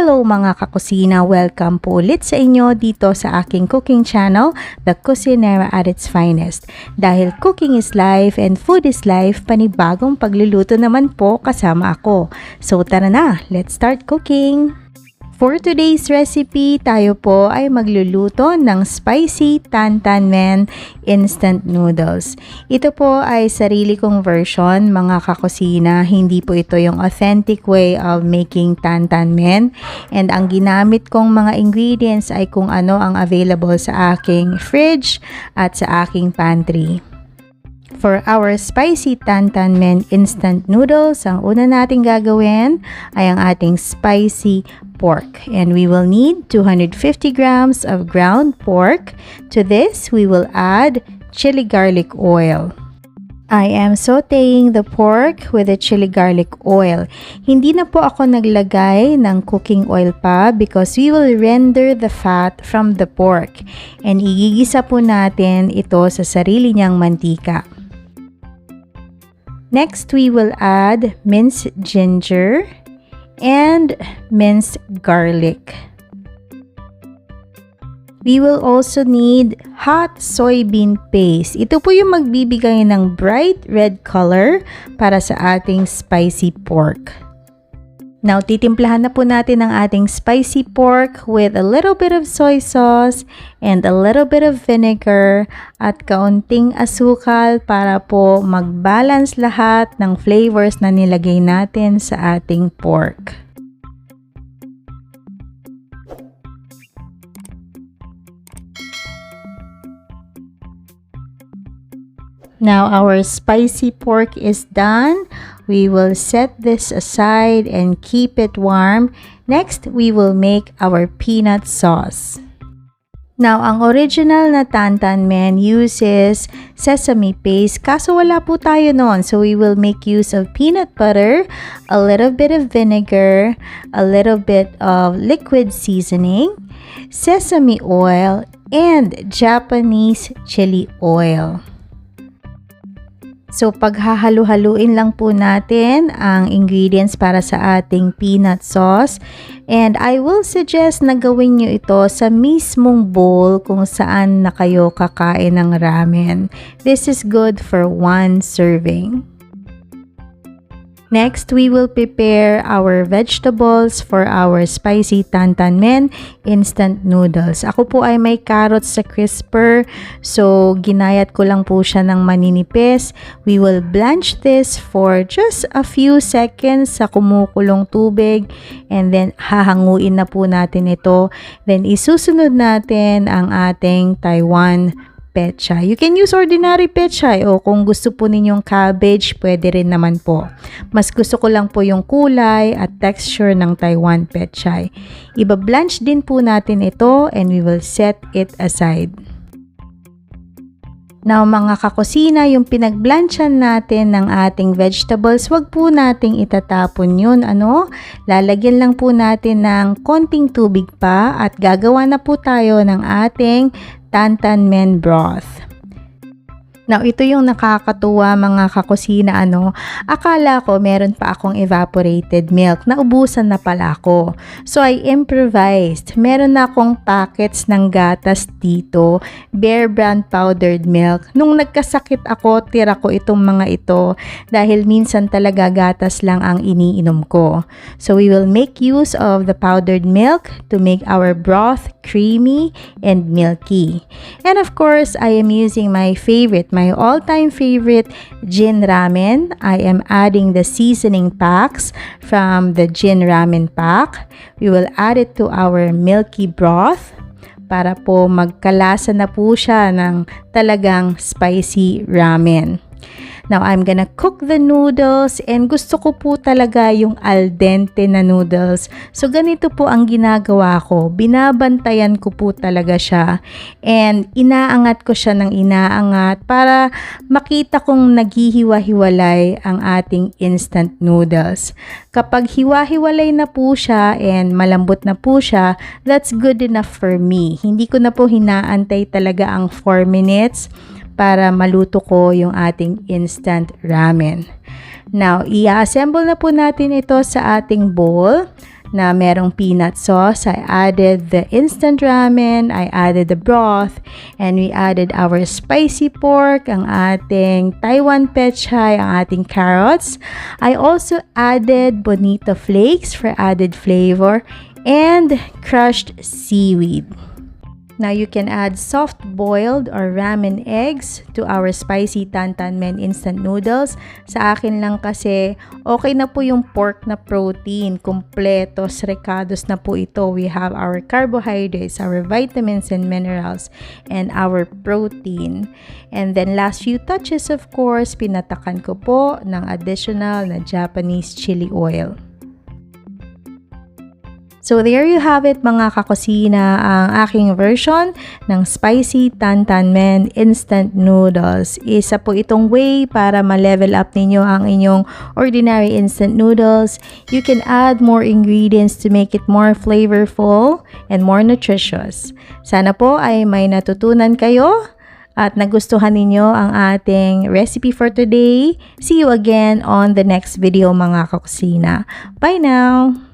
Hello mga kakusina! Welcome po ulit sa inyo dito sa aking cooking channel, The Cucinera at its Finest. Dahil cooking is life and food is life, panibagong pagluluto naman po kasama ako. So tara na, let's start cooking! For today's recipe, tayo po ay magluluto ng spicy Tantanmen Instant Noodles. Ito po ay sarili kong version mga kakusina. Hindi po ito yung authentic way of making Tantanmen. And ang ginamit kong mga ingredients ay kung ano ang available sa aking fridge at sa aking pantry. For our spicy Tantanmen Instant Noodles, ang una nating gagawin ay ang ating spicy pork. And we will need 250 grams of ground pork. To this, we will add chili garlic oil. I am sauteing the pork with the chili garlic oil. Hindi na po ako naglagay ng cooking oil pa because we will render the fat from the pork. And igigisa po natin ito sa sarili niyang mantika. Next, we will add minced ginger and minced garlic. We will also need hot soybean paste. Ito po yung magbibigay ng bright red color para sa ating spicy pork. Now, titimplahan na po natin ang ating spicy pork with a little bit of soy sauce and a little bit of vinegar at kaunting asukal para po mag-balance lahat ng flavors na nilagay natin sa ating pork. Now, our spicy pork is done. We will set this aside and keep it warm. Next, we will make our peanut sauce. Now, ang original na Tantanmen uses sesame paste, kaso wala po tayo noon. So, we will make use of peanut butter, a little bit of vinegar, a little bit of liquid seasoning, sesame oil, and Japanese chili oil. So, paghahalu-haluin lang po natin ang ingredients para sa ating peanut sauce. And I will suggest na gawin nyo ito sa mismong bowl kung saan na kayo kakain ng ramen. This is good for one serving. Next, we will prepare our vegetables for our spicy Tantanmen Instant Noodles. Ako po ay may carrots sa crisper, so ginayat ko lang po siya ng maninipis. We will blanch this for just a few seconds sa kumukulong tubig and then hahanguin na po natin ito. Then isusunod natin ang ating Taiwan pechay. You can use ordinary pechay o kung gusto po ninyong cabbage, pwede rin naman po. Mas gusto ko lang po yung kulay at texture ng Taiwan pechay. Iba-blanch din po natin ito and we will set it aside. Now mga kakusina, yung pinagblanchan natin ng ating vegetables, wag po nating itatapon yun. Lalagyan lang po natin ng konting tubig pa at gagawa na po tayo ng ating Tantanmen broth. Now, ito yung nakakatuwa mga kakusina, akala ko meron pa akong evaporated milk, naubusan na pala ako. So, I improvised. Meron na akong packets ng gatas dito, Bear Brand powdered milk. Nung nagkasakit ako, tira ko itong mga ito dahil minsan talaga gatas lang ang iniinom ko. So, we will make use of the powdered milk to make our broth creamy and milky. And of course, I am using my all-time favorite Jin Ramen. I am adding the seasoning packs from the Jin Ramen pack. We will add it to our milky broth para po magkalasa na po siya ng talagang spicy ramen. Now, I'm gonna cook the noodles and gusto ko po talaga yung al dente na noodles. So, ganito po ang ginagawa ko. Binabantayan ko po talaga siya and inaangat ko siya ng inaangat para makita kong naghihiwa-hiwalay ang ating instant noodles. Kapag hiwa-hiwalay na po siya and malambot na po siya, that's good enough for me. Hindi ko na po hinaantay talaga ang 4 minutes para maluto ko yung ating instant ramen. Now, i-assemble na po natin ito sa ating bowl. na merong peanut sauce. I added the instant ramen, I added the broth, and we added our spicy pork, ang ating Taiwan pechay, ang ating carrots. I also added bonito flakes for added flavor and crushed seaweed. Now, you can add soft-boiled or ramen eggs to our spicy Tantanmen Instant Noodles. Sa akin lang kasi, okay na po yung pork na protein. Kompletos, recados na po ito. We have our carbohydrates, our vitamins and minerals, and our protein. And then, last few touches, of course, pinatakan ko po ng additional na Japanese chili oil. So, there you have it mga kakusina, ang aking version ng spicy Tantanmen Instant Noodles. Isa po itong way para ma-level up ninyo ang inyong ordinary instant noodles. You can add more ingredients to make it more flavorful and more nutritious. Sana po ay may natutunan kayo at nagustuhan ninyo ang ating recipe for today. See you again on the next video mga kakusina. Bye now!